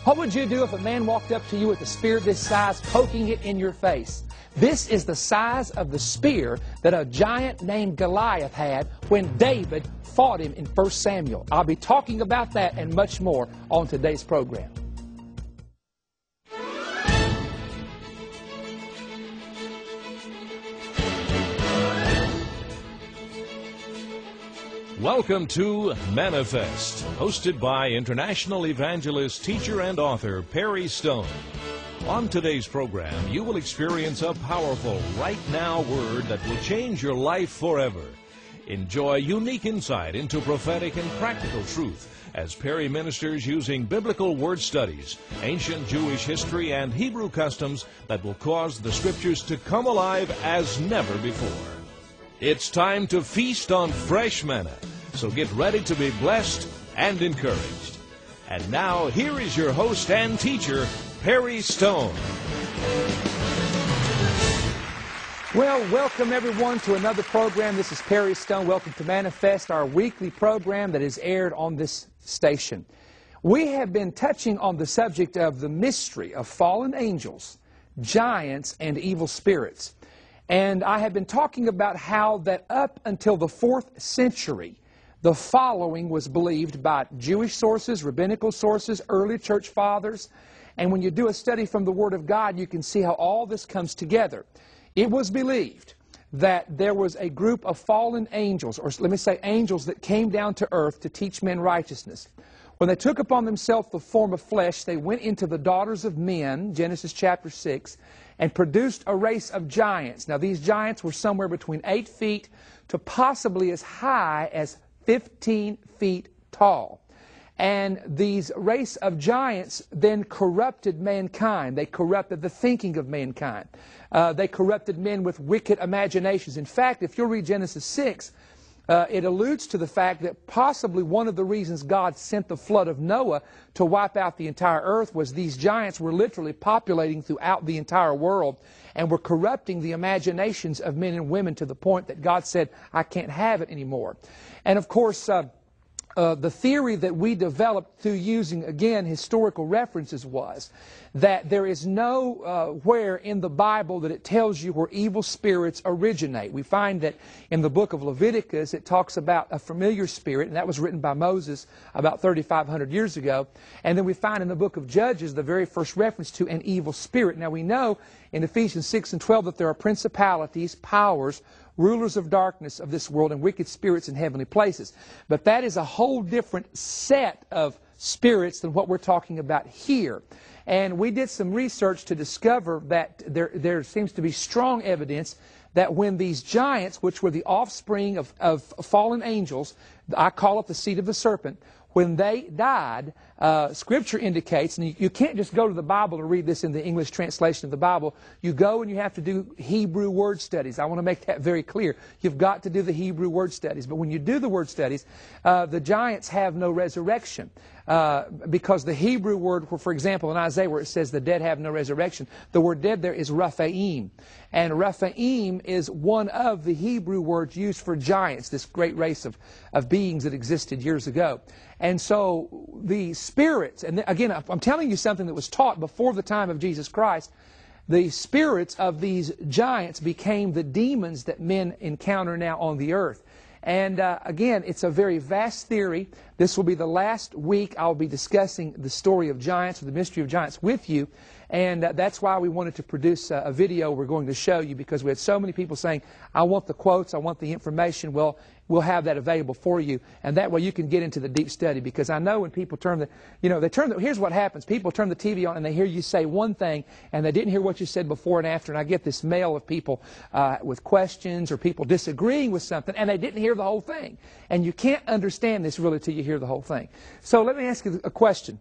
What would you do if a man walked up to you with a spear this size, poking it in your face? This is the size of the spear that a giant named Goliath had when David fought him in 1 Samuel. I'll be talking about that and much more on today's program. Welcome to Manifest, hosted by international evangelist, teacher, and author Perry Stone. On today's program, you will experience a powerful right now word that will change your life forever. Enjoy unique insight into prophetic and practical truth as Perry ministers using biblical word studies, ancient Jewish history, and Hebrew customs that will cause the Scriptures to come alive as never before. It's time to feast on fresh manna, so get ready to be blessed and encouraged. And now, here is your host and teacher, Perry Stone. Well, welcome everyone to another program. This is Perry Stone. Welcome to Manifest, our weekly program that is aired on this station. We have been touching on the subject of the mystery of fallen angels, giants, and evil spirits. And I have been talking about how that up until the 4th century, the following was believed by Jewish sources, rabbinical sources, early church fathers. And when you do a study from the Word of God, you can see how all this comes together. It was believed that there was a group of fallen angels, or let me say angels, that came down to earth to teach men righteousness. When they took upon themselves the form of flesh, they went into the daughters of men, Genesis chapter 6, and produced a race of giants. Now, these giants were somewhere between 8 feet to possibly as high as 15 feet tall. And these race of giants then corrupted mankind. They corrupted the thinking of mankind. They corrupted men with wicked imaginations. In fact, if you'll read Genesis 6, it alludes to the fact that possibly one of the reasons God sent the flood of Noah to wipe out the entire earth was these giants were literally populating throughout the entire world and were corrupting the imaginations of men and women to the point that God said, I can't have it anymore. And of course, the theory that we developed through using, again, historical references was that there is nowhere in the Bible that it tells you where evil spirits originate. We find that in the book of Leviticus it talks about a familiar spirit, and that was written by Moses about 3,500 years ago. And then we find in the book of Judges the very first reference to an evil spirit. Now we know in Ephesians 6 and 12 that there are principalities, powers, rulers of darkness of this world, and wicked spirits in heavenly places. But that is a whole different set of spirits than what we're talking about here. And we did some research to discover that there seems to be strong evidence that when these giants, which were the offspring of fallen angels, I call it the seed of the serpent, when they died, Scripture indicates, and you can't just go to the Bible to read this in the English translation of the Bible. You go and you have to do Hebrew word studies. I want to make that very clear. You've got to do the Hebrew word studies. But when you do the word studies, the giants have no resurrection. Because the Hebrew word, for example, in Isaiah where it says the dead have no resurrection, the word dead there is Raphaim. And Raphaim is one of the Hebrew words used for giants, this great race of beings that existed years ago. And so the spirits, and again, I'm telling you something that was taught before the time of Jesus Christ, the spirits of these giants became the demons that men encounter now on the earth. And again, it's a very vast theory. This will be the last week I'll be discussing the story of giants, or the mystery of giants, with you. And that's why we wanted to produce a video we're going to show you, because we had so many people saying, I want the quotes, I want the information. Well, we'll have that available for you. And that way you can get into the deep study. Because I know when people turn here's what happens. People turn the TV on and they hear you say one thing and they didn't hear what you said before and after. And I get this mail of people with questions or people disagreeing with something and they didn't hear the whole thing. And you can't understand this really till you hear the whole thing. So let me ask you a question.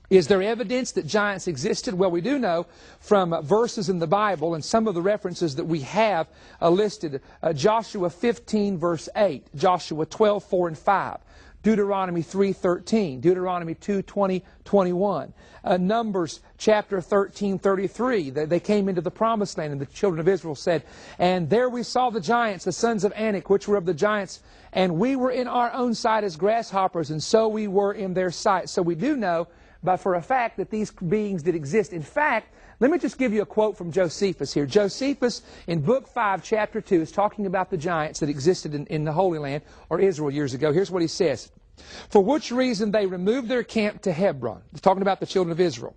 Is there evidence that giants existed? Well, we do know from verses in the Bible and some of the references that we have listed. Joshua 15, verse 8, Joshua 12, 4 and 5, Deuteronomy 3:13, Deuteronomy 2:20, 21, Numbers chapter 13:33. They came into the promised land, and the children of Israel said, "And there we saw the giants, the sons of Anak, which were of the giants, and we were in our own sight as grasshoppers, and so we were in their sight." So we do know but for a fact that these beings did exist. In fact, let me just give you a quote from Josephus here. Josephus, in Book 5, Chapter 2, is talking about the giants that existed in the Holy Land, or Israel, years ago. Here's what he says. For which reason they removed their camp to Hebron. He's talking about the children of Israel.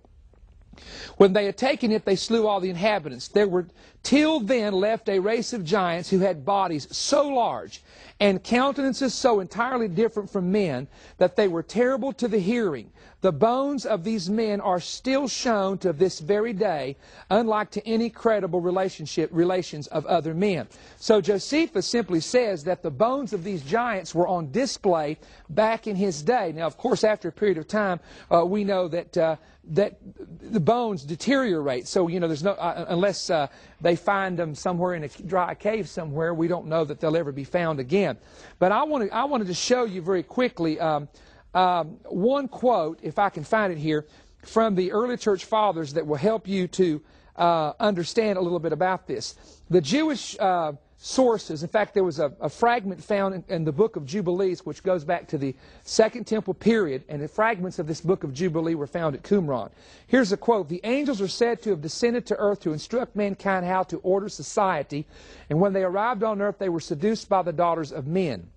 When they had taken it, they slew all the inhabitants. There were till then left a race of giants who had bodies so large and countenances so entirely different from men that they were terrible to the hearing. The bones of these men are still shown to this very day, unlike to any credible relations of other men. So Josephus simply says that the bones of these giants were on display back in his day. Now, of course, after a period of time, we know that that the bones deteriorate. So, you know, there's no unless they find them somewhere in a dry cave somewhere, we don't know that they'll ever be found again. But I wanted to show you very quickly one quote, if I can find it here, from the early church fathers that will help you to understand a little bit about this. The Jewish sources, in fact, there was a fragment found in the book of Jubilees, which goes back to the Second Temple period, and the fragments of this book of Jubilee were found at Qumran. Here's a quote. The angels are said to have descended to earth to instruct mankind how to order society, and when they arrived on earth, they were seduced by the daughters of men.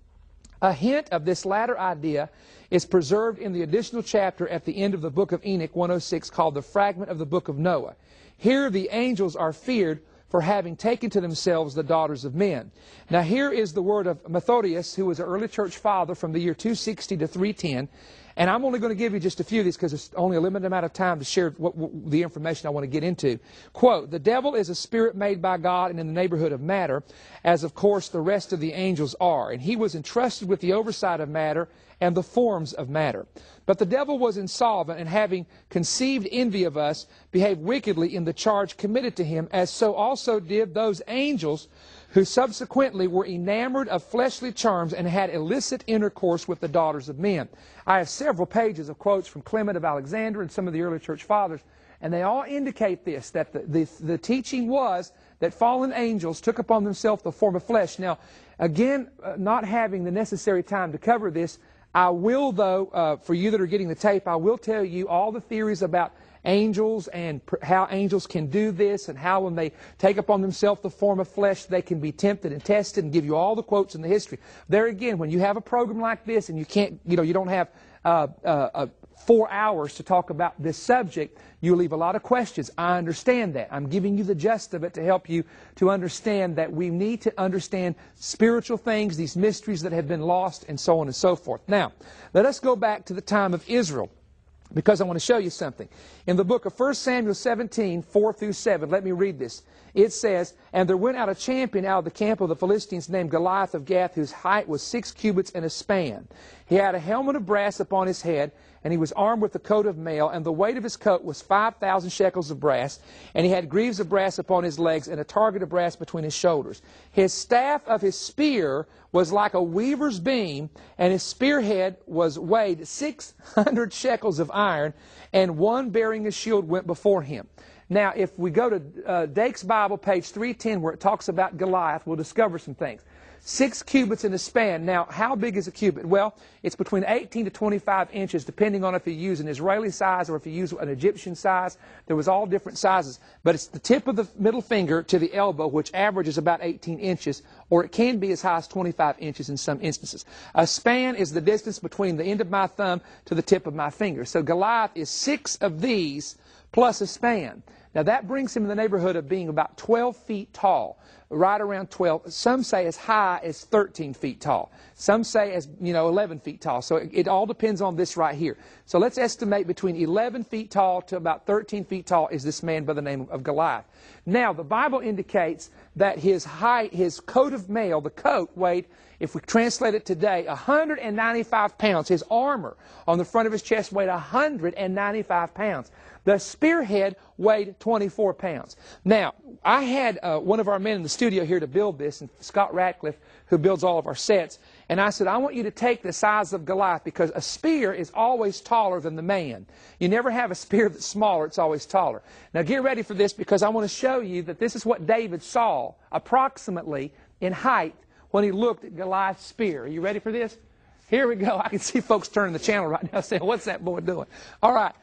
A hint of this latter idea is preserved in the additional chapter at the end of the book of Enoch 106 called the fragment of the book of Noah. Here the angels are feared for having taken to themselves the daughters of men. Now here is the word of Methodius, who was an early church father from the year 260 to 310. And I'm only going to give you just a few of these because there's only a limited amount of time to share the information I want to get into. Quote, the devil is a spirit made by God and in the neighborhood of matter, as of course the rest of the angels are. And he was entrusted with the oversight of matter and the forms of matter. But the devil was insolvent, and having conceived envy of us, behaved wickedly in the charge committed to him, as so also did those angels who subsequently were enamored of fleshly charms and had illicit intercourse with the daughters of men. I have several pages of quotes from Clement of Alexandria and some of the early church fathers, and they all indicate this, that the teaching was that fallen angels took upon themselves the form of flesh. Now, again, not having the necessary time to cover this, I will, though, for you that are getting the tape, I will tell you all the theories about angels and how angels can do this, and how when they take upon themselves the form of flesh they can be tempted and tested, and give you all the quotes in the history. There again, when you have a program like this and you can't, you don't have 4 hours to talk about this subject, you leave a lot of questions. I understand that. I'm giving you the gist of it to help you to understand that we need to understand spiritual things, these mysteries that have been lost, and so on and so forth. Now, let us go back to the time of Israel, because I want to show you something. In the book of 1 Samuel 17, 4 through 7, let me read this. It says, and there went out a champion out of the camp of the Philistines named Goliath of Gath, whose height was 6 cubits and a span. He had a helmet of brass upon his head, and he was armed with a coat of mail, and the weight of his coat was 5,000 shekels of brass, and he had greaves of brass upon his legs, and a target of brass between his shoulders. His staff of his spear was like a weaver's beam, and his spearhead was weighed 600 shekels of iron, and one bearing a shield went before him. Now, if we go to Dake's Bible, page 310, where it talks about Goliath, we'll discover some things. 6 cubits in a span. Now, how big is a cubit? Well, it's between 18 to 25 inches, depending on if you use an Israeli size or if you use an Egyptian size. There was all different sizes. But it's the tip of the middle finger to the elbow, which averages about 18 inches, or it can be as high as 25 inches in some instances. A span is the distance between the end of my thumb to the tip of my finger. So Goliath is 6 of these plus a span. Now, that brings him in the neighborhood of being about 12 feet tall, right around 12. Some say as high as 13 feet tall. Some say as, 11 feet tall. So it all depends on this right here. So let's estimate between 11 feet tall to about 13 feet tall is this man by the name of Goliath. Now, the Bible indicates that his height, his coat of mail, the coat weighed, if we translate it today, 195 pounds. His armor on the front of his chest weighed 195 pounds. The spearhead weighed 24 pounds. Now, I had one of our men in the studio here to build this, and Scott Ratcliffe, who builds all of our sets, and I said, I want you to take the size of Goliath, because a spear is always taller than the man. You never have a spear that's smaller, it's always taller. Now get ready for this, because I want to show you that this is what David saw approximately in height when he looked at Goliath's spear. Are you ready for this? Here we go. I can see folks turning the channel right now saying, what's that boy doing? All right.